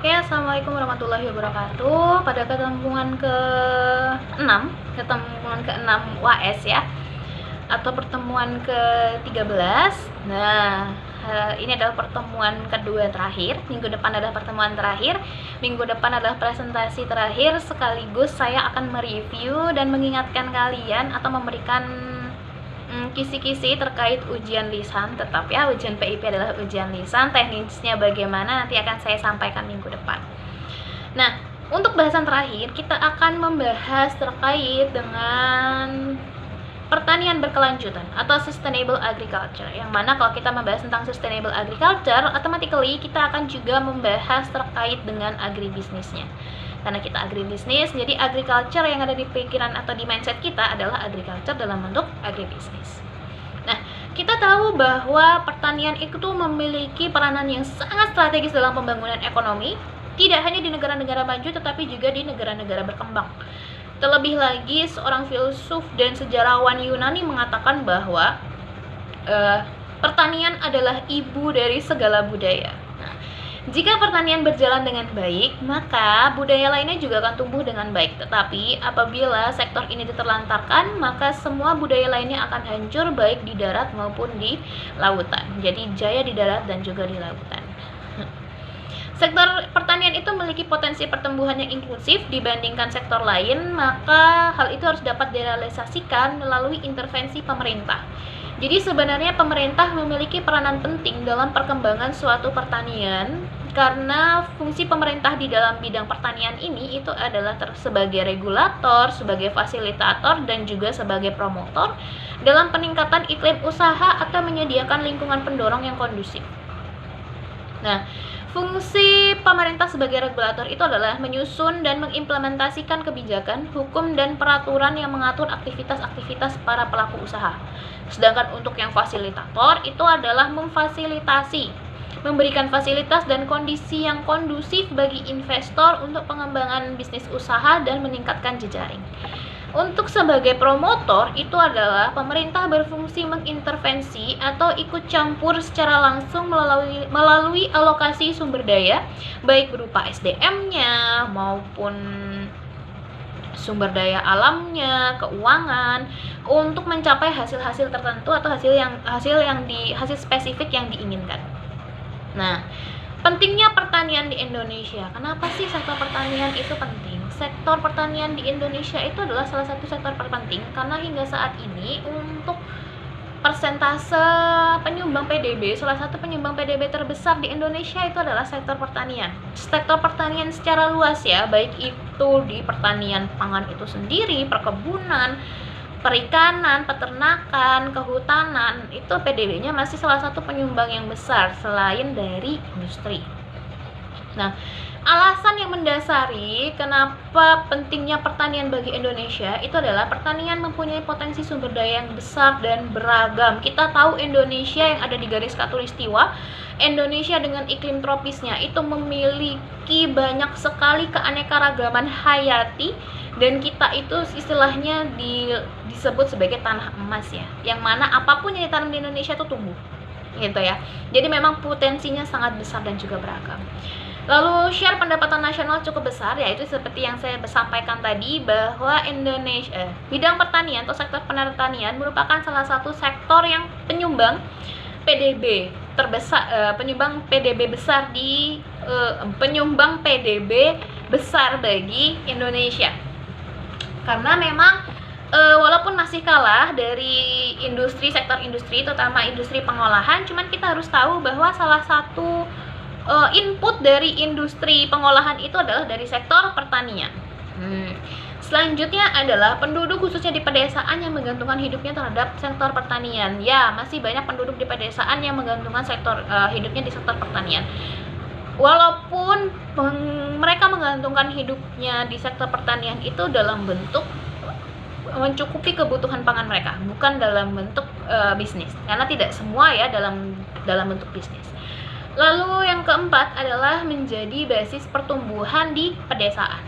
Oke, assalamualaikum warahmatullahi wabarakatuh. Pada pertemuan ke-6, UAS ya, atau pertemuan ke-13. Nah, ini adalah pertemuan kedua terakhir. Minggu depan adalah pertemuan terakhir. Minggu depan adalah presentasi terakhir. Sekaligus saya akan mereview dan mengingatkan kalian atau memberikan kisi-kisi terkait ujian lisan. Tetap ya, ujian PIP adalah ujian lisan. Teknisnya bagaimana nanti akan saya sampaikan minggu depan. Nah, untuk bahasan terakhir kita akan membahas terkait dengan pertanian berkelanjutan atau sustainable agriculture. Yang mana kalau kita membahas tentang sustainable agriculture, automatically kita akan juga membahas terkait dengan agribisnisnya. Karena kita agribisnis, jadi agriculture yang ada di pikiran atau di mindset kita adalah agriculture dalam bentuk agribisnis. Nah, kita tahu bahwa pertanian itu memiliki peranan yang sangat strategis dalam pembangunan ekonomi, tidak hanya di negara-negara maju tetapi juga di negara-negara berkembang. Terlebih lagi, seorang filsuf dan sejarawan Yunani mengatakan bahwa pertanian adalah ibu dari segala budaya. Nah, jika pertanian berjalan dengan baik, maka budaya lainnya juga akan tumbuh dengan baik. Tetapi apabila sektor ini diterlantarkan, maka semua budaya lainnya akan hancur baik di darat maupun di lautan. Jadi jaya di darat dan juga di lautan. Sektor pertanian itu memiliki potensi pertumbuhan yang inklusif dibandingkan sektor lain, maka hal itu harus dapat direalisasikan melalui intervensi pemerintah. Jadi sebenarnya pemerintah memiliki peranan penting dalam perkembangan suatu pertanian, karena fungsi pemerintah di dalam bidang pertanian ini itu adalah sebagai regulator, sebagai fasilitator, dan juga sebagai promotor dalam peningkatan iklim usaha atau menyediakan lingkungan pendorong yang kondusif. Nah, fungsi pemerintah sebagai regulator itu adalah menyusun dan mengimplementasikan kebijakan, hukum, dan peraturan yang mengatur aktivitas-aktivitas para pelaku usaha. Sedangkan untuk yang fasilitator itu adalah memfasilitasi, memberikan fasilitas dan kondisi yang kondusif bagi investor untuk pengembangan bisnis usaha dan meningkatkan jejaring. Untuk sebagai promotor itu adalah pemerintah berfungsi mengintervensi atau ikut campur secara langsung melalui alokasi sumber daya, baik berupa SDM-nya maupun sumber daya alamnya, keuangan, untuk mencapai hasil-hasil tertentu atau hasil spesifik yang diinginkan. Nah, pentingnya pertanian di Indonesia. Kenapa sih sektor pertanian itu penting? Sektor pertanian di Indonesia itu adalah salah satu sektor terpenting karena hingga saat ini untuk persentase penyumbang PDB, salah satu penyumbang PDB terbesar di Indonesia itu adalah sektor pertanian. Sektor pertanian secara luas ya, baik itu di pertanian pangan itu sendiri, perkebunan, perikanan, peternakan, kehutanan, itu PDB-nya masih salah satu penyumbang yang besar selain dari industri. Nah, alasan yang mendasari kenapa pentingnya pertanian bagi Indonesia itu adalah pertanian mempunyai potensi sumber daya yang besar dan beragam. Kita tahu Indonesia yang ada di garis khatulistiwa, Indonesia dengan iklim tropisnya itu memiliki banyak sekali keanekaragaman hayati, dan kita itu istilahnya disebut sebagai tanah emas ya, yang mana apapun yang ditanam di Indonesia itu tumbuh gitu ya. Jadi memang potensinya sangat besar dan juga beragam. Lalu share pendapatan nasional cukup besar, yaitu seperti yang saya sampaikan tadi bahwa Indonesia bidang pertanian atau sektor pertanian merupakan salah satu sektor yang penyumbang PDB terbesar, penyumbang PDB besar bagi Indonesia. Karena memang walaupun masih kalah dari sektor industri, terutama industri pengolahan, cuman kita harus tahu bahwa salah satu input dari industri pengolahan itu adalah dari sektor pertanian. Selanjutnya adalah penduduk khususnya di pedesaan yang menggantungkan hidupnya terhadap sektor pertanian. Ya, masih banyak penduduk di pedesaan yang menggantungkan hidupnya di sektor pertanian. Walaupun mereka menggantungkan hidupnya di sektor pertanian itu dalam bentuk mencukupi kebutuhan pangan mereka, bukan dalam bentuk bisnis. Karena tidak semua ya dalam bentuk bisnis. Lalu yang keempat adalah menjadi basis pertumbuhan di pedesaan.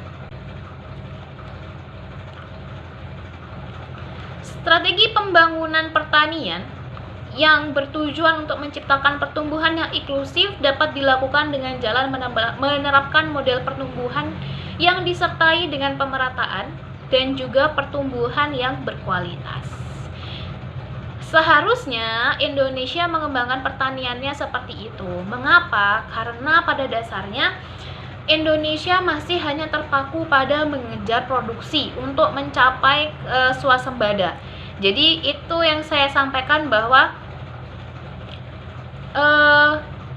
Strategi pembangunan pertanian yang bertujuan untuk menciptakan pertumbuhan yang inklusif dapat dilakukan dengan jalan menerapkan model pertumbuhan yang disertai dengan pemerataan dan juga pertumbuhan yang berkualitas. Seharusnya Indonesia mengembangkan pertaniannya seperti itu. Mengapa? Karena pada dasarnya Indonesia masih hanya terpaku pada mengejar produksi untuk mencapai swasembada. Jadi itu yang saya sampaikan bahwa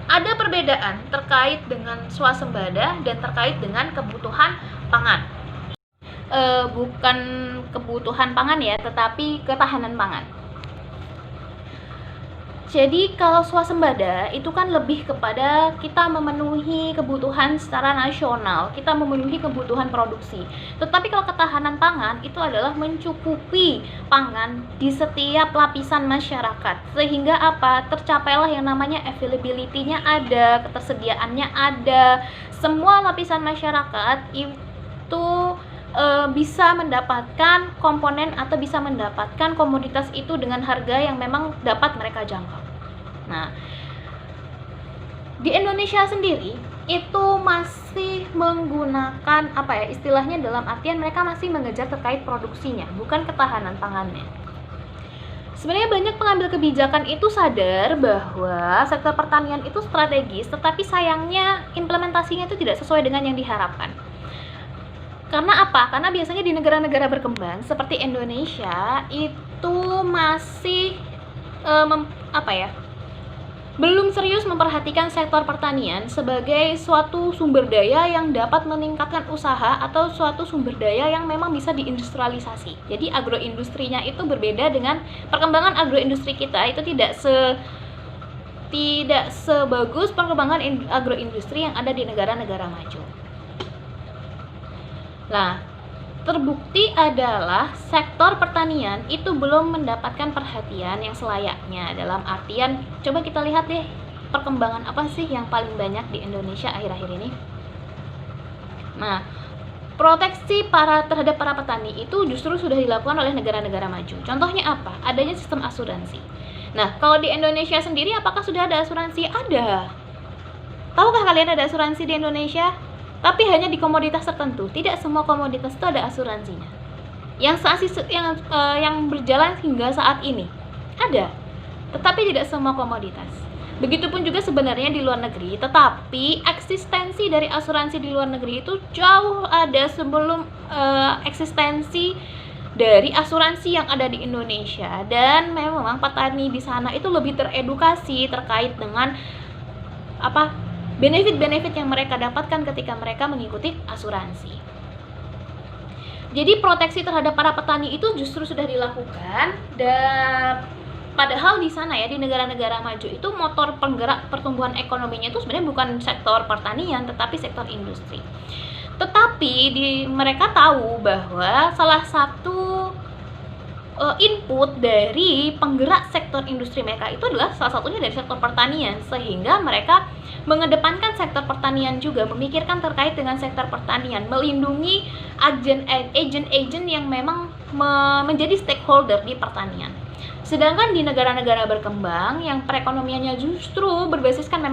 ada perbedaan terkait dengan swasembada dan terkait dengan kebutuhan pangan. Bukan kebutuhan pangan ya, tetapi ketahanan pangan. Jadi kalau swasembada itu kan lebih kepada kita memenuhi kebutuhan secara nasional, kita memenuhi kebutuhan produksi. Tetapi kalau ketahanan pangan itu adalah mencukupi pangan di setiap lapisan masyarakat. Sehingga apa? Tercapailah yang namanya availability-nya ada, ketersediaannya ada. Semua lapisan masyarakat itu bisa mendapatkan komponen atau bisa mendapatkan komoditas itu dengan harga yang memang dapat mereka jangkau. Nah, di Indonesia sendiri itu masih menggunakan istilahnya dalam artian mereka masih mengejar terkait produksinya, bukan ketahanan pangannya. Sebenarnya banyak pengambil kebijakan itu sadar bahwa sektor pertanian itu strategis, tetapi sayangnya implementasinya itu tidak sesuai dengan yang diharapkan. Karena apa? Karena biasanya di negara-negara berkembang seperti Indonesia itu masih belum serius memperhatikan sektor pertanian sebagai suatu sumber daya yang dapat meningkatkan usaha atau suatu sumber daya yang memang bisa diindustrialisasi. Jadi agroindustrinya itu berbeda dengan perkembangan agroindustri kita, itu tidak sebagus perkembangan agroindustri yang ada di negara-negara maju. Nah, terbukti adalah sektor pertanian itu belum mendapatkan perhatian yang selayaknya. Dalam artian, coba kita lihat deh perkembangan apa sih yang paling banyak di Indonesia akhir-akhir ini. Nah, proteksi terhadap para petani itu justru sudah dilakukan oleh negara-negara maju. Contohnya apa? Adanya sistem asuransi. Nah, kalau di Indonesia sendiri apakah sudah ada asuransi? Ada. Tahukah kalian ada asuransi di Indonesia? Tapi hanya di komoditas tertentu, tidak semua komoditas itu ada asuransinya. Yang berjalan hingga saat ini ada, tetapi tidak semua komoditas. Begitupun juga sebenarnya di luar negeri, tetapi eksistensi dari asuransi di luar negeri itu jauh ada sebelum eksistensi dari asuransi yang ada di Indonesia. Dan memang petani di sana itu lebih teredukasi terkait dengan benefit-benefit yang mereka dapatkan ketika mereka mengikuti asuransi. Jadi proteksi terhadap para petani itu justru sudah dilakukan, dan padahal di sana ya, di negara-negara maju itu motor penggerak pertumbuhan ekonominya itu sebenarnya bukan sektor pertanian tetapi sektor industri. Tetapi mereka tahu bahwa salah satu input dari penggerak sektor industri mereka itu adalah salah satunya dari sektor pertanian, sehingga mereka mengedepankan sektor pertanian juga, memikirkan terkait dengan sektor pertanian, melindungi agen-agen yang memang menjadi stakeholder di pertanian. Sedangkan di negara-negara berkembang yang perekonomiannya justru berbasiskan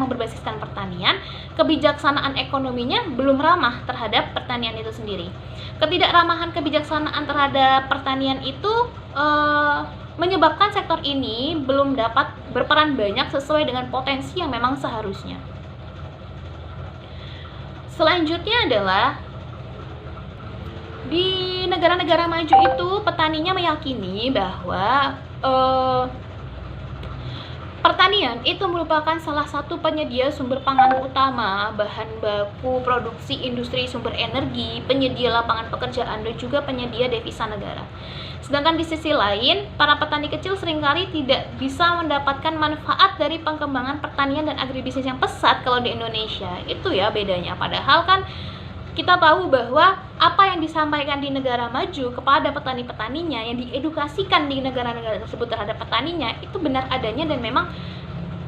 pertanian, kebijaksanaan ekonominya belum ramah terhadap pertanian itu sendiri. Ketidakramahan kebijaksanaan terhadap pertanian itu menyebabkan sektor ini belum dapat berperan banyak sesuai dengan potensi yang memang seharusnya. Selanjutnya adalah di negara-negara maju itu petaninya meyakini bahwa pertanian itu merupakan salah satu penyedia sumber pangan utama, bahan baku produksi industri sumber energi, penyedia lapangan pekerjaan, dan juga penyedia devisa negara. Sedangkan di sisi lain, para petani kecil seringkali tidak bisa mendapatkan manfaat dari pengembangan pertanian dan agribisnis yang pesat kalau di Indonesia. Itu ya bedanya. Padahal kan kita tahu bahwa apa yang disampaikan di negara maju kepada petani-petaninya, yang diedukasikan di negara-negara tersebut terhadap petaninya, itu benar adanya dan memang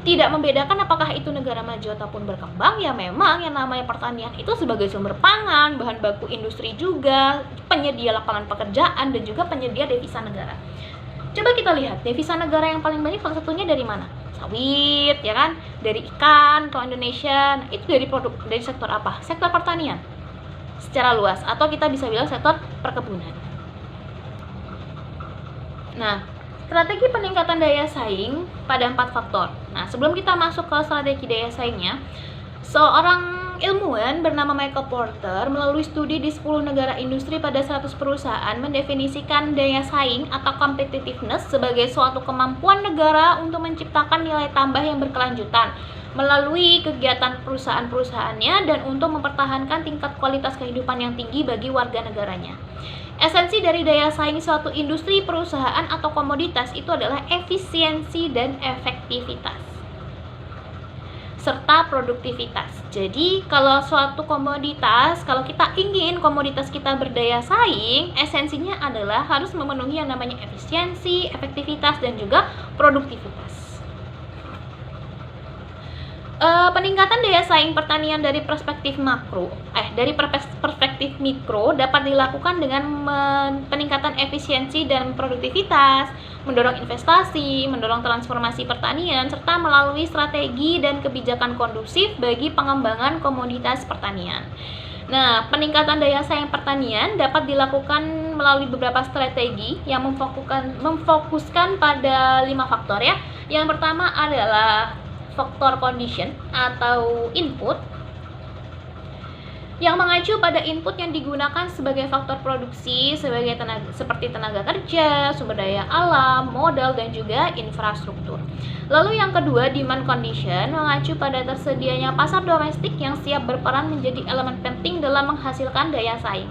tidak membedakan apakah itu negara maju ataupun berkembang. Ya memang yang namanya pertanian itu sebagai sumber pangan, bahan baku industri juga, penyedia lapangan pekerjaan, dan juga penyedia devisa negara. Coba kita lihat, devisa negara yang paling banyak salah satunya dari mana? Sawit, ya kan? Dari ikan, kalau Indonesia. Nah, itu dari sektor apa? Sektor pertanian secara luas, atau kita bisa bilang sektor perkebunan. Nah, strategi peningkatan daya saing pada 4 faktor. Nah, sebelum kita masuk ke strategi daya saingnya, seorang ilmuwan bernama Michael Porter melalui studi di 10 negara industri pada 100 perusahaan mendefinisikan daya saing atau competitiveness sebagai suatu kemampuan negara untuk menciptakan nilai tambah yang berkelanjutan melalui kegiatan perusahaan-perusahaannya dan untuk mempertahankan tingkat kualitas kehidupan yang tinggi bagi warga negaranya. Esensi dari daya saing suatu industri, perusahaan, atau komoditas itu adalah efisiensi dan efektivitas serta produktivitas. Jadi kalau suatu komoditas, kalau kita ingin komoditas kita berdaya saing, esensinya adalah harus memenuhi yang namanya efisiensi, efektivitas, dan juga produktivitas. Peningkatan daya saing pertanian dari perspektif mikro dapat dilakukan dengan peningkatan efisiensi dan produktivitas, mendorong investasi, mendorong transformasi pertanian, serta melalui strategi dan kebijakan kondusif bagi pengembangan komoditas pertanian. Nah, peningkatan daya saing pertanian dapat dilakukan melalui beberapa strategi yang memfokuskan pada 5 faktor ya. Yang pertama adalah faktor condition atau input yang mengacu pada input yang digunakan sebagai faktor produksi seperti tenaga kerja, sumber daya alam, modal, dan juga infrastruktur. Lalu yang kedua, demand condition mengacu pada tersedianya pasar domestik yang siap berperan menjadi elemen penting dalam menghasilkan daya saing.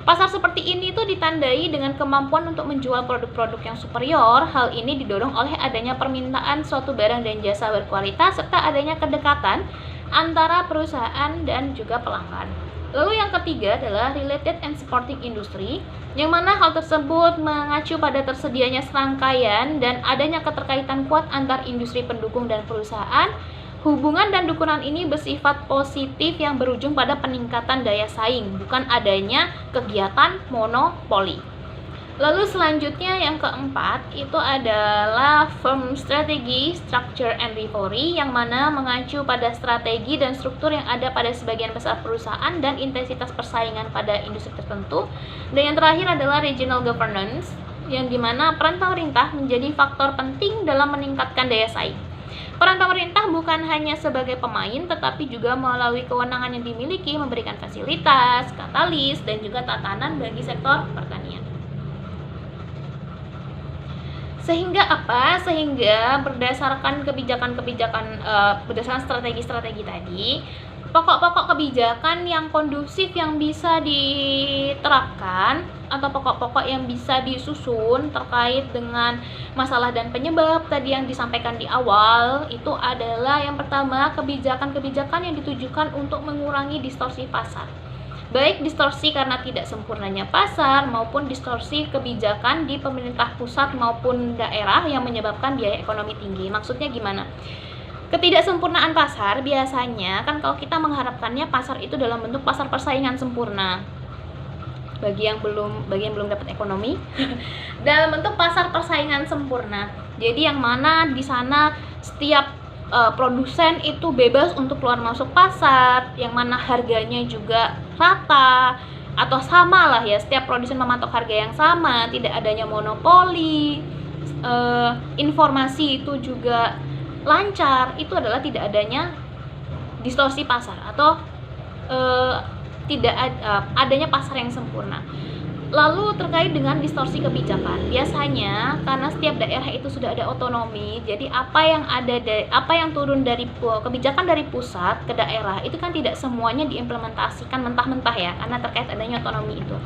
Pasar seperti ini tuh ditandai dengan kemampuan untuk menjual produk-produk yang superior. Hal ini didorong oleh adanya permintaan suatu barang dan jasa berkualitas serta adanya kedekatan antara perusahaan dan juga pelanggan. Lalu yang ketiga adalah related and supporting industry, yang mana hal tersebut mengacu pada tersedianya serangkaian dan adanya keterkaitan kuat antar industri pendukung dan perusahaan. Hubungan dan dukungan ini bersifat positif yang berujung pada peningkatan daya saing, bukan adanya kegiatan monopoli. Lalu selanjutnya yang keempat itu adalah firm strategy, structure, and rivalry, yang mana mengacu pada strategi dan struktur yang ada pada sebagian besar perusahaan dan intensitas persaingan pada industri tertentu. Dan yang terakhir adalah regional governance, yang dimana peran pemerintah menjadi faktor penting dalam meningkatkan daya saing. Peran pemerintah bukan hanya sebagai pemain, tetapi juga melalui kewenangan yang dimiliki memberikan fasilitas, katalis, dan juga tatanan bagi sektor pertanian. Sehingga apa? Sehingga berdasarkan berdasarkan strategi-strategi tadi, pokok-pokok kebijakan yang kondusif yang bisa diterapkan atau pokok-pokok yang bisa disusun terkait dengan masalah dan penyebab tadi yang disampaikan di awal itu adalah yang pertama, kebijakan-kebijakan yang ditujukan untuk mengurangi distorsi pasar. Baik distorsi karena tidak sempurnanya pasar maupun distorsi kebijakan di pemerintah pusat maupun daerah yang menyebabkan biaya ekonomi tinggi. Maksudnya gimana? Ketidaksempurnaan pasar biasanya kan kalau kita mengharapkannya pasar itu dalam bentuk pasar persaingan sempurna. Bagi yang belum dapat ekonomi dalam bentuk pasar persaingan sempurna. Jadi yang mana di sana setiap produsen itu bebas untuk keluar masuk pasar, yang mana harganya juga rata atau sama lah ya, setiap produsen mematok harga yang sama, tidak adanya monopoli, informasi itu juga lancar. Itu adalah tidak adanya distorsi pasar atau tidak adanya pasar yang sempurna. Lalu terkait dengan distorsi kebijakan, biasanya karena setiap daerah itu sudah ada otonomi, jadi apa yang turun dari kebijakan dari pusat ke daerah itu kan tidak semuanya diimplementasikan mentah-mentah ya, karena terkait adanya otonomi itu.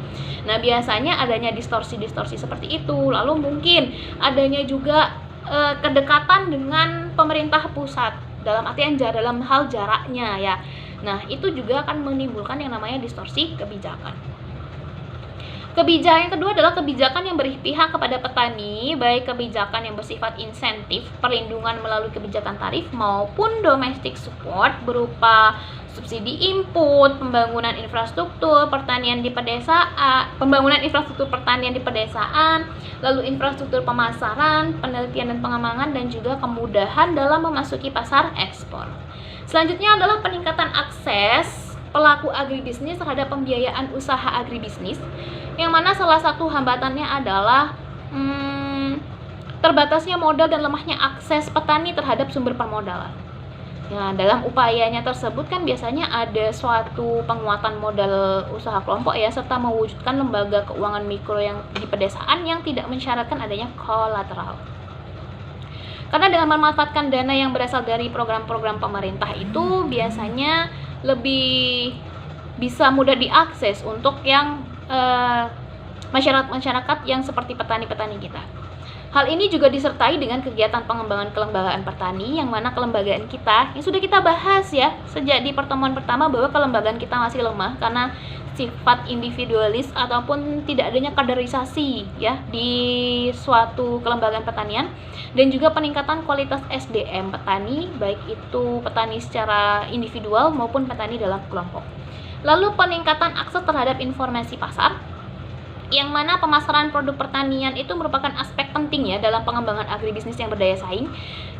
Nah, biasanya adanya distorsi-distorsi seperti itu. Lalu mungkin adanya juga kedekatan dengan pemerintah pusat dalam artian dalam hal jaraknya ya. Nah, itu juga akan menimbulkan yang namanya distorsi kebijakan. Kebijakan yang kedua adalah kebijakan yang berpihak kepada petani, baik kebijakan yang bersifat insentif, perlindungan melalui kebijakan tarif maupun domestic support berupa subsidi input, pembangunan infrastruktur pertanian di pedesaan, pembangunan infrastruktur pertanian di pedesaan, lalu infrastruktur pemasaran, penelitian dan pengembangan, dan juga kemudahan dalam memasuki pasar ekspor. Selanjutnya adalah peningkatan akses pelaku agribisnis terhadap pembiayaan usaha agribisnis, yang mana salah satu hambatannya adalah terbatasnya modal dan lemahnya akses petani terhadap sumber permodalan. Nah, dalam upayanya tersebut kan biasanya ada suatu penguatan modal usaha kelompok ya, serta mewujudkan lembaga keuangan mikro yang di pedesaan yang tidak mensyaratkan adanya kolateral. Karena dengan memanfaatkan dana yang berasal dari program-program pemerintah itu biasanya lebih bisa mudah diakses untuk yang masyarakat yang seperti petani-petani kita. Hal ini juga disertai dengan kegiatan pengembangan kelembagaan petani, yang mana kelembagaan kita yang sudah kita bahas ya sejak di pertemuan pertama, bahwa kelembagaan kita masih lemah karena sifat individualis ataupun tidak adanya kaderisasi ya di suatu kelembagaan pertanian, dan juga peningkatan kualitas SDM petani, baik itu petani secara individual maupun petani dalam kelompok. Lalu peningkatan akses terhadap informasi pasar, yang mana pemasaran produk pertanian itu merupakan aspek penting ya dalam pengembangan agribisnis yang berdaya saing.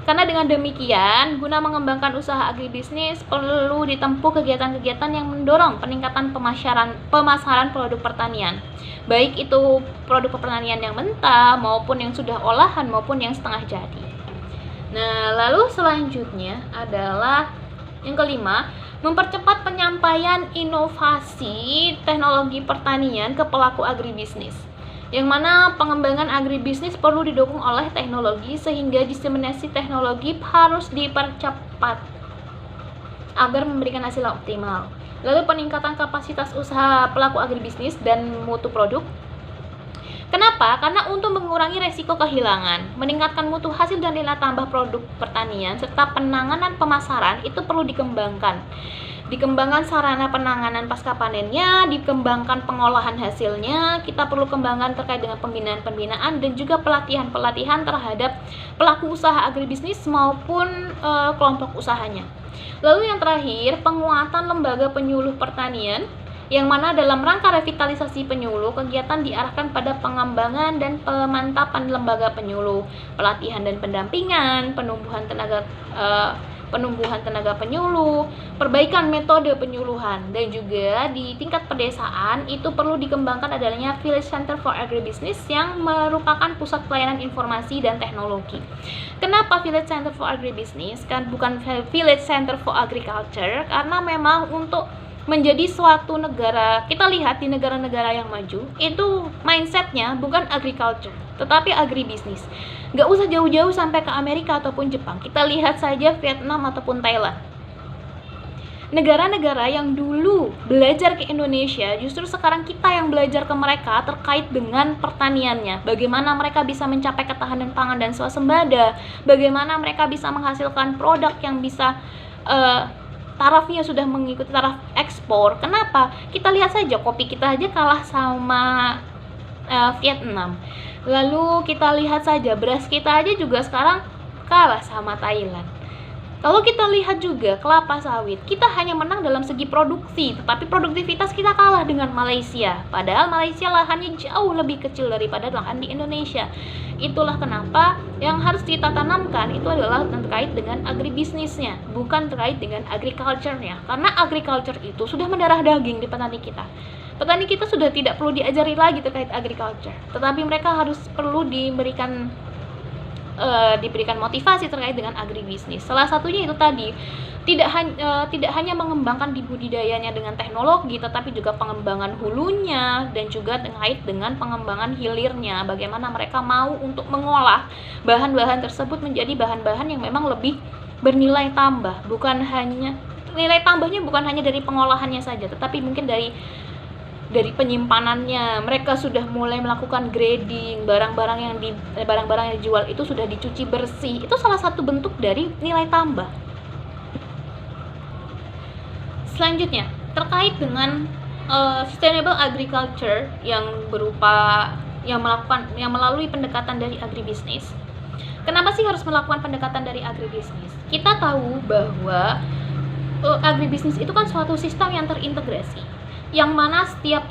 Karena dengan demikian, guna mengembangkan usaha agribisnis perlu ditempuh kegiatan-kegiatan yang mendorong peningkatan pemasaran produk pertanian, baik itu produk pertanian yang mentah maupun yang sudah olahan maupun yang setengah jadi. Nah, lalu selanjutnya adalah yang kelima, mempercepat penyampaian inovasi teknologi pertanian ke pelaku agribisnis, yang mana pengembangan agribisnis perlu didukung oleh teknologi sehingga diseminasi teknologi harus dipercepat agar memberikan hasil optimal. Lalu peningkatan kapasitas usaha pelaku agribisnis dan mutu produk. Kenapa? Karena untuk mengurangi resiko kehilangan, meningkatkan mutu hasil dan nilai tambah produk pertanian, serta penanganan pemasaran itu perlu dikembangkan. Dikembangkan sarana penanganan pasca panennya, dikembangkan pengolahan hasilnya, kita perlu kembangkan terkait dengan pembinaan-pembinaan dan juga pelatihan-pelatihan terhadap pelaku usaha agribisnis maupun kelompok usahanya. Lalu yang terakhir, penguatan lembaga penyuluh pertanian, yang mana dalam rangka revitalisasi penyuluh, kegiatan diarahkan pada pengembangan dan pemantapan lembaga penyuluh, pelatihan dan pendampingan, penumbuhan tenaga penyuluh, perbaikan metode penyuluhan, dan juga di tingkat pedesaan itu perlu dikembangkan adanya Village Center for Agribusiness yang merupakan pusat pelayanan informasi dan teknologi. Kenapa Village Center for Agribusiness kan bukan Village Center for Agriculture? Karena memang untuk menjadi suatu negara, kita lihat di negara-negara yang maju itu mindsetnya bukan agriculture tetapi agribisnis. Nggak usah jauh-jauh sampai ke Amerika ataupun Jepang, kita lihat saja Vietnam ataupun Thailand. Negara-negara yang dulu belajar ke Indonesia, justru sekarang kita yang belajar ke mereka terkait dengan pertaniannya, bagaimana mereka bisa mencapai ketahanan pangan dan swasembada, bagaimana mereka bisa menghasilkan produk yang bisa tarafnya sudah mengikuti taraf ekspor. Kenapa? Kita lihat saja kopi kita aja kalah sama Vietnam. Lalu kita lihat saja beras kita aja juga sekarang kalah sama Thailand. Kalau kita lihat juga kelapa sawit, kita hanya menang dalam segi produksi, tetapi produktivitas kita kalah dengan Malaysia. Padahal Malaysia lahannya jauh lebih kecil daripada lahan di Indonesia. Itulah kenapa yang harus kita tanamkan itu adalah terkait dengan agribisnisnya, bukan terkait dengan agriculture-nya. Karena agriculture itu sudah mendarah daging di petani kita. Petani kita sudah tidak perlu diajari lagi terkait agriculture, tetapi mereka harus perlu diberikan motivasi terkait dengan agribisnis. Salah satunya itu tadi, tidak hanya mengembangkan di budidayanya dengan teknologi, tetapi juga pengembangan hulunya dan juga terkait dengan pengembangan hilirnya. Bagaimana mereka mau untuk mengolah bahan-bahan tersebut menjadi bahan-bahan yang memang lebih bernilai tambah. Bukan hanya nilai tambahnya bukan hanya dari pengolahannya saja, tetapi mungkin dari penyimpanannya. Mereka sudah mulai melakukan grading, barang-barang yang dijual itu sudah dicuci bersih. Itu salah satu bentuk dari nilai tambah. Selanjutnya, terkait dengan sustainable agriculture yang melalui pendekatan dari agribisnis. Kenapa sih harus melakukan pendekatan dari agribisnis? Kita tahu bahwa agribisnis itu kan suatu sistem yang terintegrasi, yang mana setiap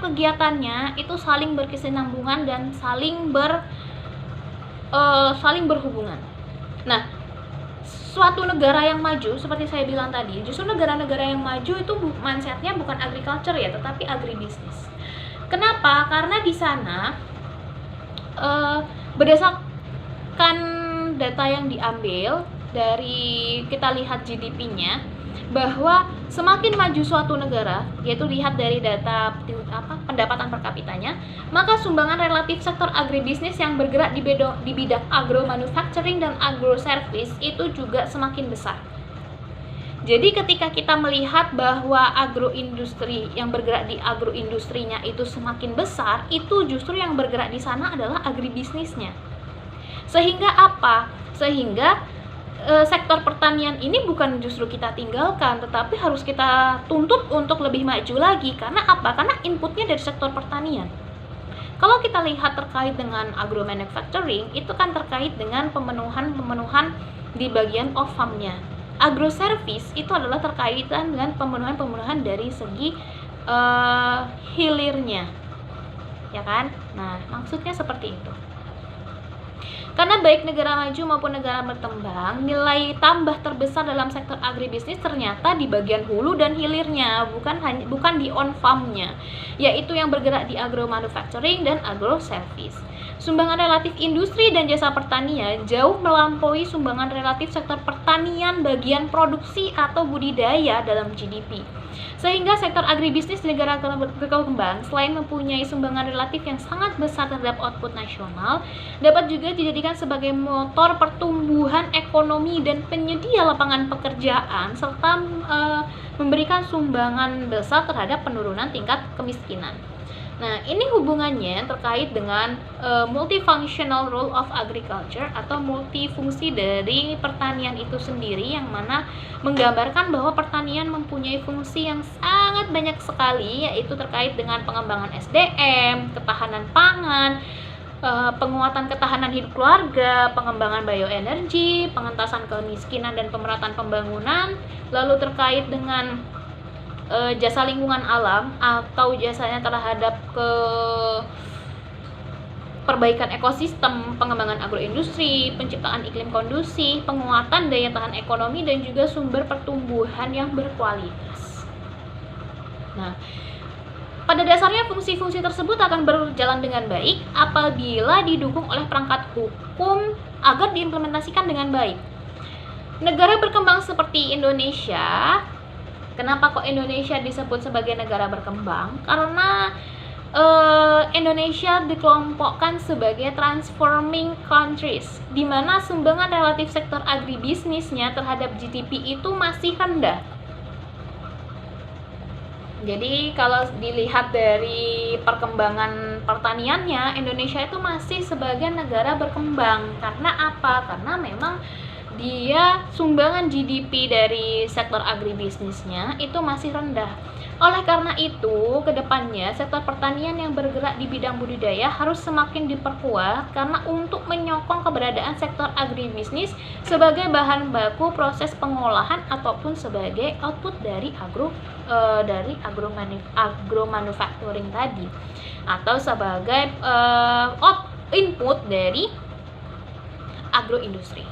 kegiatannya itu saling berkesinambungan dan saling berhubungan. Nah, suatu negara yang maju, seperti saya bilang tadi, justru negara-negara yang maju itu mindsetnya bukan agriculture ya, tetapi agribisnis. Kenapa? Karena di sana berdasarkan data yang diambil dari, kita lihat GDP-nya, bahwa semakin maju suatu negara, yaitu lihat dari data pendapatan per kapitanya, maka sumbangan relatif sektor agribisnis yang bergerak di bidang agro manufacturing dan agro service itu juga semakin besar. Jadi ketika kita melihat bahwa agroindustri yang bergerak di agroindustrinya itu semakin besar, itu justru yang bergerak di sana adalah agribisnisnya. Sehingga apa? Sehingga sektor pertanian ini bukan justru kita tinggalkan, tetapi harus kita tuntut untuk lebih maju lagi. Karena apa? Karena inputnya dari sektor pertanian. Kalau kita lihat terkait dengan agro manufacturing, itu kan terkait dengan pemenuhan di bagian off farm-nya. Agro service itu adalah terkaitan dengan pemenuhan dari segi hilirnya, ya kan? Nah, maksudnya seperti itu. Karena baik negara maju maupun negara berkembang, nilai tambah terbesar dalam sektor agribisnis ternyata di bagian hulu dan hilirnya, bukan di on farm-nya, yaitu yang bergerak di agro manufacturing dan agro service. Sumbangan relatif industri dan jasa pertanian jauh melampaui sumbangan relatif sektor pertanian bagian produksi atau budidaya dalam GDP. Sehingga sektor agribisnis di negara berkembang selain mempunyai sumbangan relatif yang sangat besar terhadap output nasional, dapat juga dijadikan sebagai motor pertumbuhan ekonomi dan penyedia lapangan pekerjaan, serta memberikan sumbangan besar terhadap penurunan tingkat kemiskinan. Nah, ini hubungannya terkait dengan multifunctional role of agriculture atau multifungsi dari pertanian itu sendiri, yang mana menggambarkan bahwa pertanian mempunyai fungsi yang sangat banyak sekali, yaitu terkait dengan pengembangan SDM, ketahanan pangan, penguatan ketahanan hidup keluarga, pengembangan bioenergi, pengentasan kemiskinan dan pemerataan pembangunan, lalu terkait dengan jasa lingkungan alam atau jasanya terhadap perbaikan ekosistem, pengembangan agroindustri, penciptaan iklim kondusif, penguatan daya tahan ekonomi, dan juga sumber pertumbuhan yang berkualitas. Nah, pada dasarnya fungsi-fungsi tersebut akan berjalan dengan baik apabila didukung oleh perangkat hukum agar diimplementasikan dengan baik. Negara berkembang seperti Indonesia, kenapa kok Indonesia disebut sebagai negara berkembang? Karena Indonesia dikelompokkan sebagai transforming countries, di mana sumbangan relatif sektor agribisnisnya terhadap GDP itu masih rendah. Jadi kalau dilihat dari perkembangan pertaniannya, Indonesia itu masih sebagai negara berkembang. Karena apa? Karena memang dia sumbangan GDP dari sektor agribisnisnya itu masih rendah. Oleh karena itu, kedepannya sektor pertanian yang bergerak di bidang budidaya harus semakin diperkuat, karena untuk menyokong keberadaan sektor agribisnis sebagai bahan baku proses pengolahan ataupun sebagai output dari agro manufacturing tadi, atau sebagai input dari agroindustri.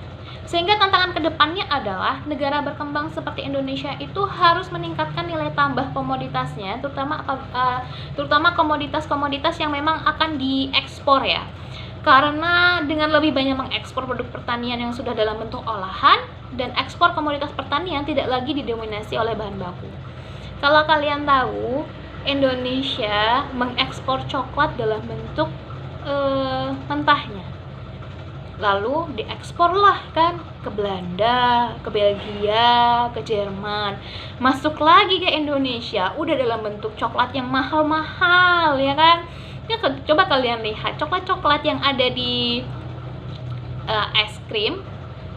Sehingga tantangan kedepannya adalah negara berkembang seperti Indonesia itu harus meningkatkan nilai tambah komoditasnya, terutama komoditas-komoditas yang memang akan diekspor ya. Karena dengan lebih banyak mengekspor produk pertanian yang sudah dalam bentuk olahan, dan ekspor komoditas pertanian tidak lagi didominasi oleh bahan baku. Kalau kalian tahu, Indonesia mengekspor coklat dalam bentuk mentahnya, lalu dieksporlah kan ke Belanda, ke Belgia, ke Jerman, masuk lagi ke Indonesia udah dalam bentuk coklat yang mahal-mahal, ya kan? Ya, coba kalian lihat coklat-coklat yang ada di es krim,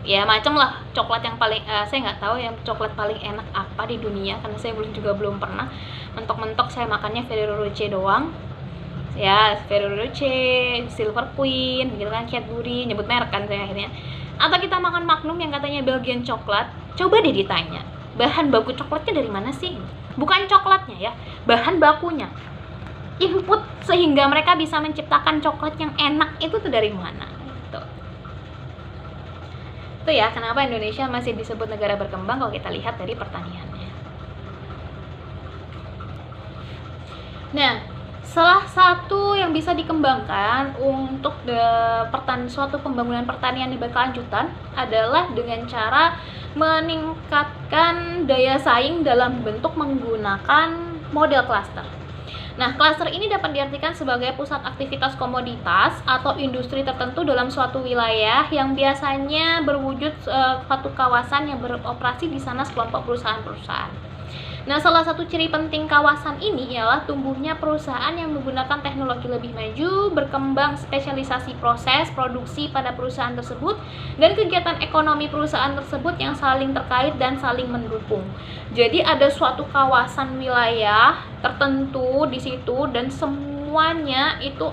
ya macam lah coklat yang paling saya nggak tahu yang coklat paling enak apa di dunia, karena saya belum pernah. Mentok-mentok saya makannya Ferrero Rocher doang. Ya, Ferrero Rocher, Silver Queen, gitu kan, Cadbury, nyebut merek kan saya akhirnya. Atau kita makan Magnum yang katanya Belgian coklat, coba deh ditanya, bahan baku coklatnya dari mana sih? Bukan coklatnya ya, bahan bakunya. Input sehingga mereka bisa menciptakan coklat yang enak itu tuh dari mana? Gitu. Itu ya kenapa Indonesia masih disebut negara berkembang kalau kita lihat dari pertaniannya. Nah, salah satu yang bisa dikembangkan untuk suatu pembangunan pertanian yang berkelanjutan adalah dengan cara meningkatkan daya saing dalam bentuk menggunakan model klaster. Nah, klaster ini dapat diartikan sebagai pusat aktivitas komoditas atau industri tertentu dalam suatu wilayah yang biasanya berwujud suatu kawasan yang beroperasi di sana sekelompok perusahaan-perusahaan. Nah, salah satu ciri penting kawasan ini ialah tumbuhnya perusahaan yang menggunakan teknologi lebih maju, berkembang spesialisasi proses produksi pada perusahaan tersebut, dan kegiatan ekonomi perusahaan tersebut yang saling terkait dan saling mendukung. Jadi ada suatu kawasan wilayah tertentu di situ dan semuanya itu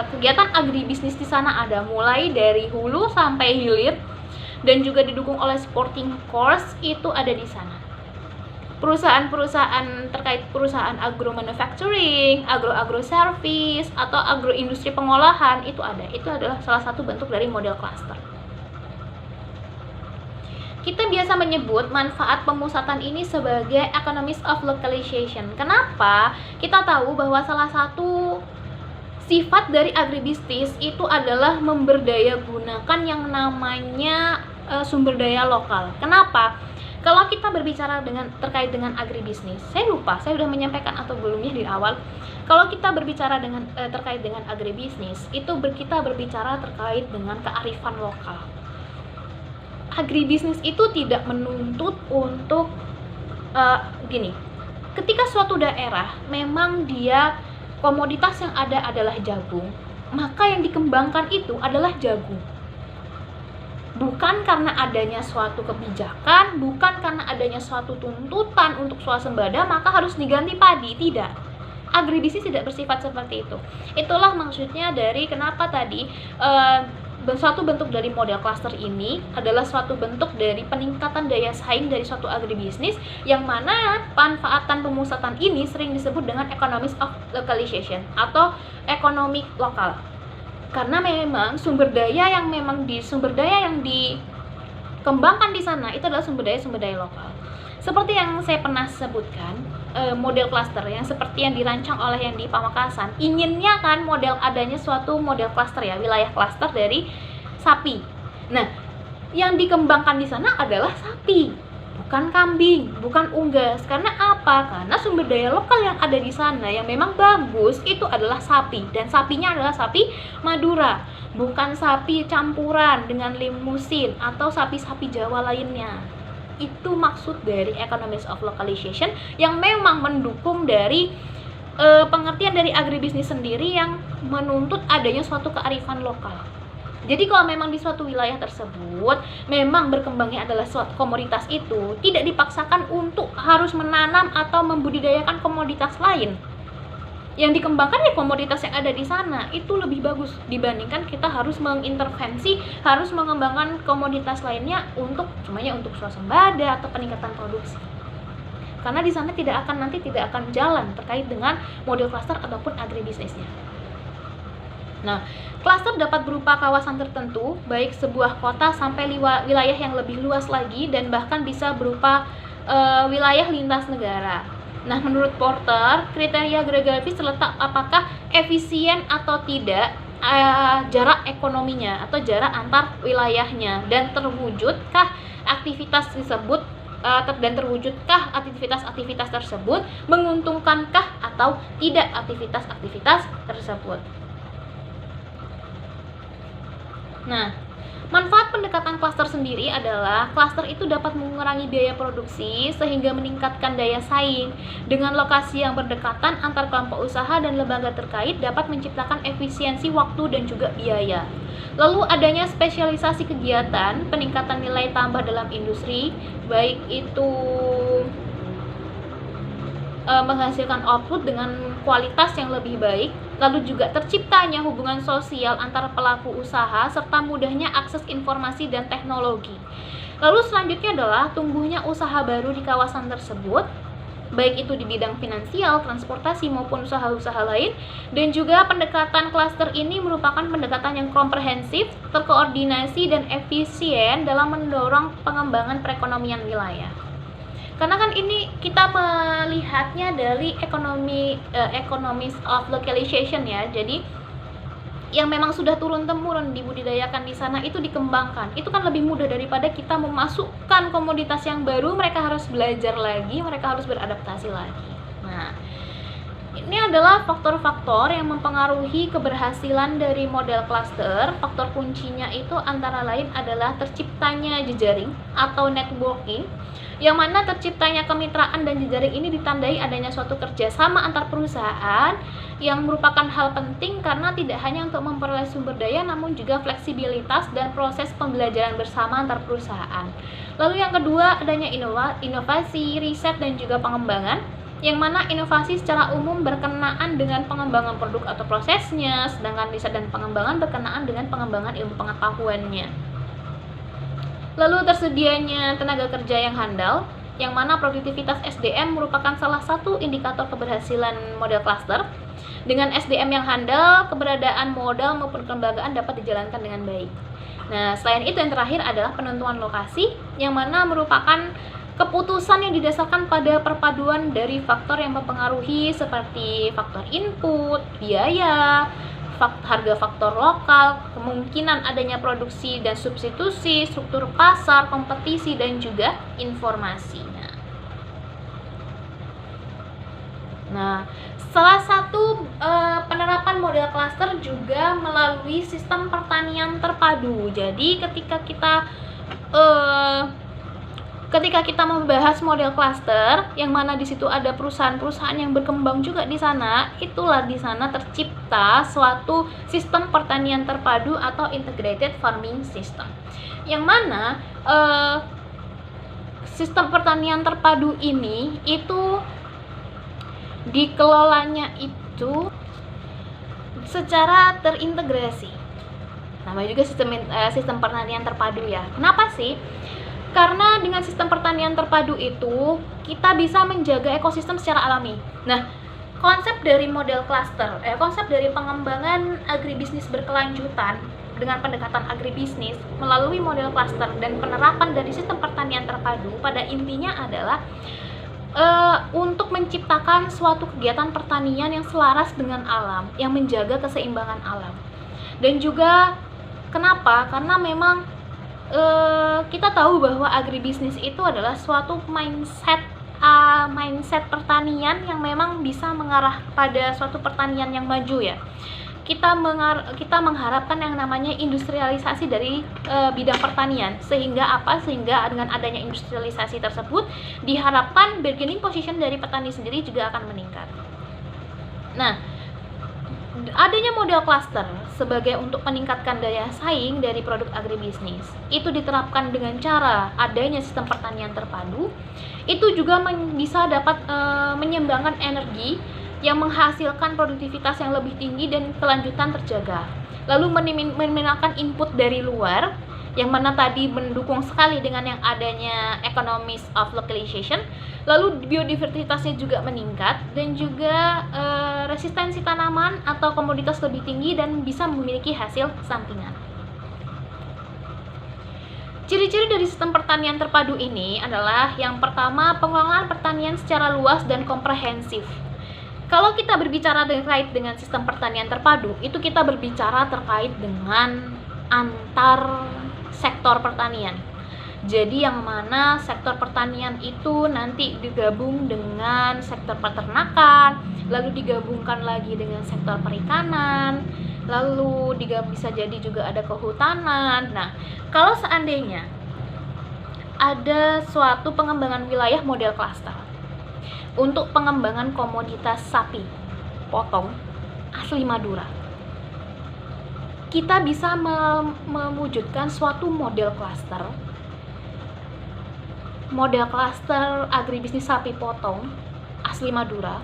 kegiatan agribisnis di sana ada, mulai dari hulu sampai hilir, dan juga didukung oleh supporting course itu ada di sana. Perusahaan-perusahaan terkait perusahaan agro manufacturing, agro service, atau agro industri pengolahan itu ada. Itu adalah salah satu bentuk dari model cluster. Kita biasa menyebut manfaat pemusatan ini sebagai economies of localization. Kenapa? Kita tahu bahwa salah satu sifat dari agribisnis itu adalah memberdaya gunakan yang namanya sumber daya lokal. Kenapa? Kalau kita berbicara terkait dengan agribisnis, saya lupa, saya sudah menyampaikan atau belumnya di awal. Kalau kita berbicara terkait dengan agribisnis, itu kita berbicara terkait dengan kearifan lokal. Agribisnis itu tidak menuntut untuk ketika suatu daerah memang dia komoditas yang ada adalah jagung, maka yang dikembangkan itu adalah jagung. Bukan karena adanya suatu kebijakan, bukan karena adanya suatu tuntutan untuk swasembada maka harus diganti padi, tidak. Agribisnis tidak bersifat seperti itu. Itulah maksudnya dari kenapa tadi suatu bentuk dari model cluster ini adalah suatu bentuk dari peningkatan daya saing dari suatu agribisnis, yang mana manfaatan pemusatan ini sering disebut dengan economies of localization atau ekonomi lokal. Karena memang sumber daya yang dikembangkan di sana itu adalah sumber daya lokal. Seperti yang saya pernah sebutkan, model cluster yang seperti yang dirancang oleh yang di Pamekasan, inginnya kan adanya suatu model cluster ya, wilayah cluster dari sapi. Nah, yang dikembangkan di sana adalah sapi, bukan kambing, bukan unggas. Karena apa? Karena sumber daya lokal yang ada di sana yang memang bagus itu adalah sapi, dan sapinya adalah sapi Madura, bukan sapi campuran dengan limusin atau sapi-sapi Jawa lainnya. Itu maksud dari economies of localization yang memang mendukung dari pengertian dari agribisnis sendiri yang menuntut adanya suatu kearifan lokal. Jadi kalau memang di suatu wilayah tersebut memang berkembangnya adalah suatu komoditas itu, tidak dipaksakan untuk harus menanam atau membudidayakan komoditas lain. Yang dikembangkan ya komoditas yang ada di sana, itu lebih bagus dibandingkan kita harus mengintervensi, harus mengembangkan komoditas lainnya untuk swasembada atau peningkatan produksi. Karena di sana tidak akan jalan terkait dengan model cluster ataupun agribisnisnya. Nah, klaster dapat berupa kawasan tertentu, baik sebuah kota sampai wilayah yang lebih luas lagi, dan bahkan bisa berupa wilayah lintas negara. Nah, menurut Porter, kriteria geografis terletak apakah efisien atau tidak jarak ekonominya atau jarak antar wilayahnya, dan terwujudkah aktivitas tersebut tersebut menguntungkankah atau tidak aktivitas tersebut. Nah, manfaat pendekatan klaster sendiri adalah klaster itu dapat mengurangi biaya produksi sehingga meningkatkan daya saing. Dengan lokasi yang berdekatan antar kelompok usaha dan lembaga terkait dapat menciptakan efisiensi waktu dan juga biaya. Lalu adanya spesialisasi kegiatan, peningkatan nilai tambah dalam industri, baik itu menghasilkan output dengan kualitas yang lebih baik, lalu juga terciptanya hubungan sosial antara pelaku usaha serta mudahnya akses informasi dan teknologi. Lalu selanjutnya adalah tumbuhnya usaha baru di kawasan tersebut, baik itu di bidang finansial, transportasi maupun usaha-usaha lain. Dan juga pendekatan klaster ini merupakan pendekatan yang komprehensif, terkoordinasi dan efisien dalam mendorong pengembangan perekonomian wilayah. Karena kan ini kita melihatnya dari economies of localization ya. Jadi yang memang sudah turun-temurun dibudidayakan di sana itu dikembangkan. Itu kan lebih mudah daripada kita memasukkan komoditas yang baru, mereka harus belajar lagi, mereka harus beradaptasi lagi. Nah, ini adalah faktor-faktor yang mempengaruhi keberhasilan dari model cluster. Faktor kuncinya itu antara lain adalah terciptanya jejaring atau networking, yang mana terciptanya kemitraan dan jejaring ini ditandai adanya suatu kerjasama antar perusahaan yang merupakan hal penting karena tidak hanya untuk memperoleh sumber daya namun juga fleksibilitas dan proses pembelajaran bersama antar perusahaan. Lalu yang kedua adanya inovasi, riset dan juga pengembangan, yang mana inovasi secara umum berkenaan dengan pengembangan produk atau prosesnya, sedangkan riset dan pengembangan berkenaan dengan pengembangan ilmu pengetahuannya. Lalu tersedianya tenaga kerja yang handal, yang mana produktivitas SDM merupakan salah satu indikator keberhasilan model cluster. Dengan SDM yang handal, keberadaan modal maupun kelembagaan dapat dijalankan dengan baik. Nah, selain itu yang terakhir adalah penentuan lokasi, yang mana merupakan keputusan yang didasarkan pada perpaduan dari faktor yang mempengaruhi seperti faktor input, biaya, harga faktor lokal, kemungkinan adanya produksi dan substitusi, struktur pasar, kompetisi, dan juga informasinya. Nah, salah satu penerapan model cluster juga melalui sistem pertanian terpadu. Jadi ketika kita membahas model cluster, yang mana di situ ada perusahaan-perusahaan yang berkembang juga di sana, itulah di sana tercipta suatu sistem pertanian terpadu atau integrated farming system. Yang mana sistem pertanian terpadu ini itu dikelolanya itu secara terintegrasi. Namanya juga sistem pertanian terpadu ya. Kenapa sih? Karena dengan sistem pertanian terpadu itu kita bisa menjaga ekosistem secara alami. Nah, konsep dari model cluster, konsep dari pengembangan agribisnis berkelanjutan dengan pendekatan agribisnis melalui model cluster dan penerapan dari sistem pertanian terpadu pada intinya adalah untuk menciptakan suatu kegiatan pertanian yang selaras dengan alam, yang menjaga keseimbangan alam. Dan juga kenapa? Karena memang kita tahu bahwa agribisnis itu adalah suatu mindset pertanian yang memang bisa mengarah pada suatu pertanian yang maju ya. Kita mengharapkan yang namanya industrialisasi dari bidang pertanian, sehingga dengan adanya industrialisasi tersebut diharapkan bargaining position dari petani sendiri juga akan meningkat. Nah, adanya model cluster sebagai untuk meningkatkan daya saing dari produk agribisnis itu diterapkan dengan cara adanya sistem pertanian terpadu. Itu juga bisa dapat menyumbangkan energi yang menghasilkan produktivitas yang lebih tinggi dan kelanjutan terjaga. Lalu meminimalkan input dari luar, yang mana tadi mendukung sekali dengan yang adanya economies of localization. Lalu biodiversitasnya juga meningkat dan juga resistensi tanaman atau komoditas lebih tinggi dan bisa memiliki hasil sampingan. Ciri-ciri dari sistem pertanian terpadu ini adalah yang pertama, pengelolaan pertanian secara luas dan komprehensif. Kalau kita berbicara terkait dengan sistem pertanian terpadu, itu kita berbicara terkait dengan antar sektor pertanian. Jadi yang mana sektor pertanian itu nanti digabung dengan sektor peternakan, lalu digabungkan lagi dengan sektor perikanan, lalu bisa jadi juga ada kehutanan. Nah, kalau seandainya ada suatu pengembangan wilayah model cluster untuk pengembangan komoditas sapi potong asli Madura, kita bisa mewujudkan suatu model cluster agribisnis sapi potong asli Madura.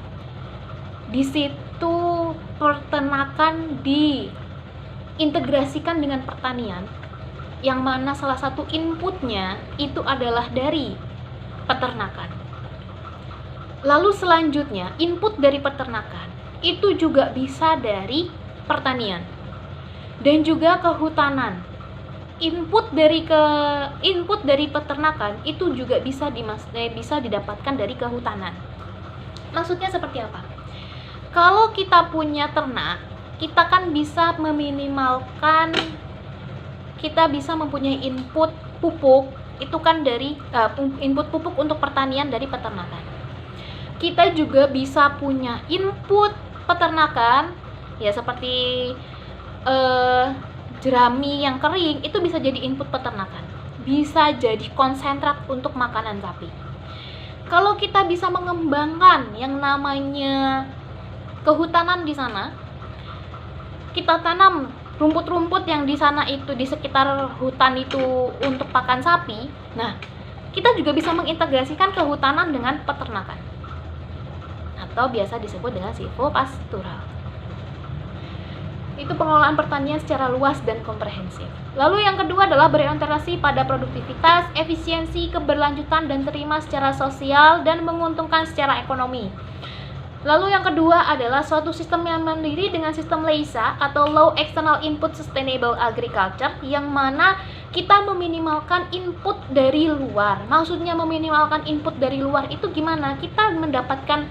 Di situ peternakan diintegrasikan dengan pertanian, yang mana salah satu inputnya itu adalah dari peternakan. Lalu selanjutnya, input dari peternakan itu juga bisa dari pertanian dan juga kehutanan. Input dari peternakan itu juga bisa didapatkan dari kehutanan. Maksudnya seperti apa? Kalau kita punya ternak, kita kan bisa mempunyai input pupuk, itu kan dari input pupuk untuk pertanian dari peternakan. Kita juga bisa punya input peternakan, ya seperti jerami yang kering, itu bisa jadi input peternakan, bisa jadi konsentrat untuk makanan sapi. Kalau kita bisa mengembangkan yang namanya kehutanan di sana, kita tanam rumput-rumput yang di sana itu di sekitar hutan itu untuk pakan sapi. Nah, kita juga bisa mengintegrasikan kehutanan dengan peternakan, atau biasa disebut dengan silvopastural. Itu pengelolaan pertanian secara luas dan komprehensif. Lalu yang kedua adalah berorientasi pada produktivitas, efisiensi, keberlanjutan, dan terima secara sosial dan menguntungkan secara ekonomi. Lalu yang kedua adalah suatu sistem yang mandiri dengan sistem LEISA atau Low External Input Sustainable Agriculture, yang mana kita meminimalkan input dari luar. Maksudnya meminimalkan input dari luar itu gimana? Kita mendapatkan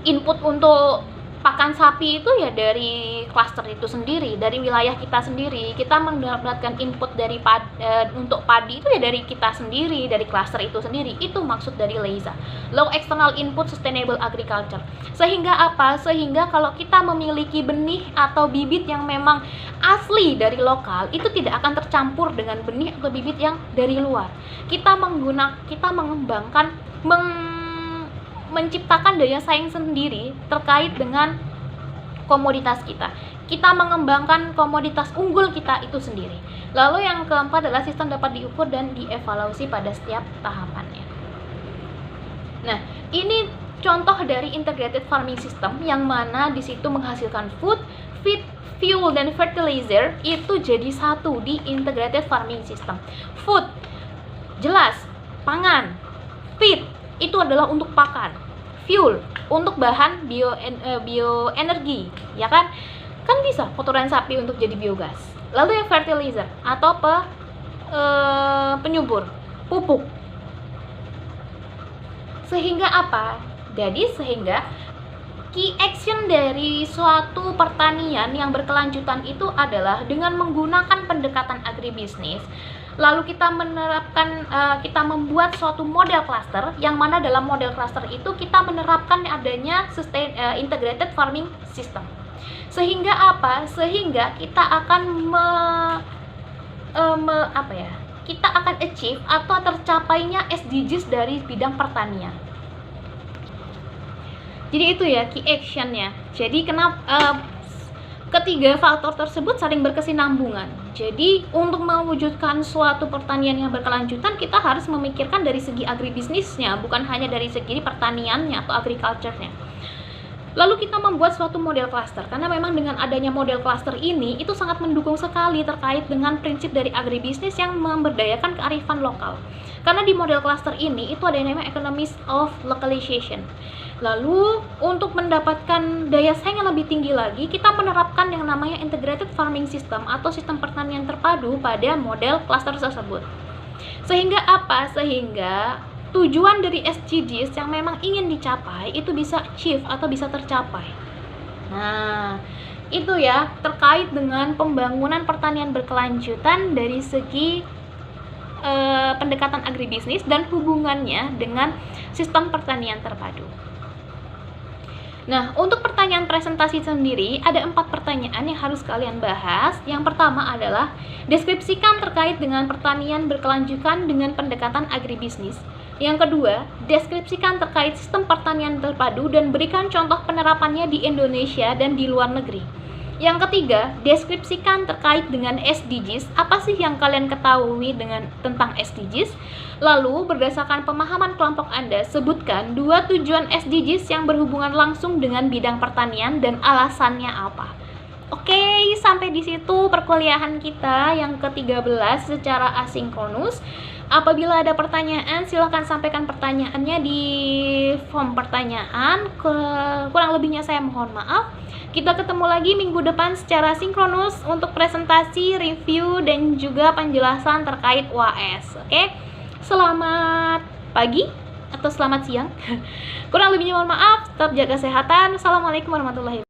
input untuk pakan sapi itu ya dari klaster itu sendiri, dari wilayah kita sendiri. Kita mendapatkan input dari untuk padi itu ya dari kita sendiri, dari klaster itu sendiri. Itu maksud dari LEISA, Low External Input Sustainable Agriculture. Sehingga apa? Sehingga kalau kita memiliki benih atau bibit yang memang asli dari lokal, itu tidak akan tercampur dengan benih atau bibit yang dari luar. Kita mengembangkan menciptakan daya saing sendiri terkait dengan komoditas kita. Kita mengembangkan komoditas unggul kita itu sendiri. Lalu yang keempat adalah sistem dapat diukur dan dievaluasi pada setiap tahapannya. Nah, ini contoh dari integrated farming system yang mana di situ menghasilkan food, feed, fuel, dan fertilizer itu jadi satu di integrated farming system. Food, jelas, pangan. Feed, itu adalah untuk pakan. Fuel untuk bahan bioenergi, ya kan? Kan bisa kotoran sapi untuk jadi biogas. Lalu yang fertilizer atau penyubur, pupuk. Sehingga apa? Jadi sehingga key action dari suatu pertanian yang berkelanjutan itu adalah dengan menggunakan pendekatan agribisnis. Lalu kita kita membuat suatu model cluster, yang mana dalam model cluster itu kita menerapkan adanya integrated farming system. Sehingga apa? Sehingga kita akan kita akan achieve atau tercapainya SDGs dari bidang pertanian. Jadi itu ya key actionnya. Jadi ketiga faktor tersebut saling berkesinambungan. Jadi untuk mewujudkan suatu pertanian yang berkelanjutan, kita harus memikirkan dari segi agribisnisnya, bukan hanya dari segi pertaniannya atau agriculture-nya. Lalu kita membuat suatu model cluster, karena memang dengan adanya model cluster ini itu sangat mendukung sekali terkait dengan prinsip dari agribisnis yang memberdayakan kearifan lokal. Karena di model cluster ini itu ada yang namanya economies of localization. Lalu untuk mendapatkan daya saing yang lebih tinggi lagi, kita menerapkan yang namanya integrated farming system atau sistem pertanian terpadu pada model cluster tersebut. Sehingga apa? Sehingga tujuan dari SDGs yang memang ingin dicapai itu bisa achieve atau bisa tercapai. Nah, itu ya terkait dengan pembangunan pertanian berkelanjutan dari segi pendekatan agribisnis dan hubungannya dengan sistem pertanian terpadu. Nah, untuk pertanyaan presentasi sendiri, ada 4 pertanyaan yang harus kalian bahas. Yang pertama adalah, deskripsikan terkait dengan pertanian berkelanjutan dengan pendekatan agribisnis. Yang kedua, deskripsikan terkait sistem pertanian terpadu dan berikan contoh penerapannya di Indonesia dan di luar negeri. Yang ketiga, deskripsikan terkait dengan SDGs. Apa sih yang kalian ketahui tentang SDGs? Lalu, berdasarkan pemahaman kelompok Anda, sebutkan 2 tujuan SDGs yang berhubungan langsung dengan bidang pertanian dan alasannya apa. Oke, sampai di situ perkuliahan kita yang ke-13 secara asinkronus. Apabila ada pertanyaan, silahkan sampaikan pertanyaannya di form pertanyaan. Kurang lebihnya saya mohon maaf. Kita ketemu lagi minggu depan secara sinkronus untuk presentasi, review, dan juga penjelasan terkait UAS. Oke, selamat pagi atau selamat siang. Kurang lebihnya mohon maaf. Tetap jaga kesehatan. Assalamualaikum warahmatullahi wabarakatuh.